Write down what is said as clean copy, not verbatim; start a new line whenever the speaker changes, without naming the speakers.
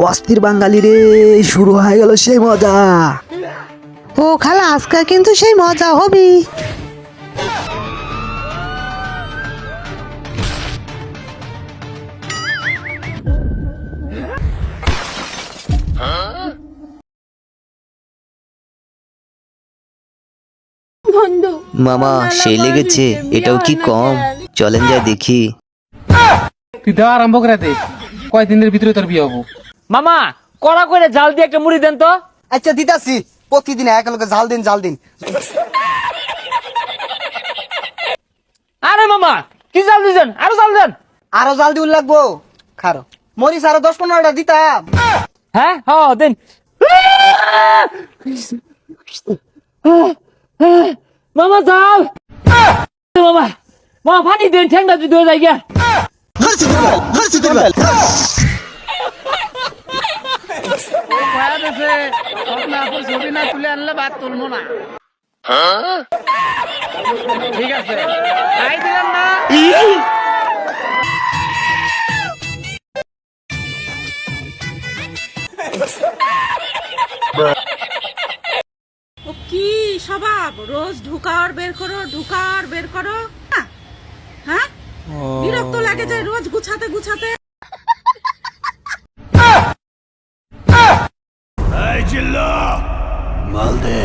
অস্থির বাঙালি রে, শুরু হয়ে গেল সেই মজা।
ও খালা, আজকে কিন্তু সেই মজা হবে।
মামা সেই লেগেছে, এটাও কি কম? চলেন যাই দেখি।
তুই দেওয়া আরম্ভ করে দে, কয়দিনের ভিতরে তোর বিয়ে হবো।
মামা কড়া করে জাল দিয়ে একটা মুড়ি দেন তো।
আচ্ছা দিতাছি, প্রতিদিন একেলগে জাল দিন জাল দিন।
আরে মামা কি জাল দিছেন, আরো জাল দেন।
আরো জাল দিউল লাগবো, খারো মরিচ আরো 10-15টা দিতাম।
হ্যাঁ হ্যাঁ দেন। মামা জাল। মামা মামা পানি দেন, ঠ্যাংটা যদি হয়ে যায় গিয়া।
ছবি না তুলে আনলে ভাত তুলবো না। ঠিক আছে, তাই দিলাম না।
ও কি স্বভাব, রোজ ঢুকার বের করো ঢুকার বের করো। হ্যাঁ বিরক্ত লাগে যায় রোজ গুছাতে গুছাতে।
মাল দে।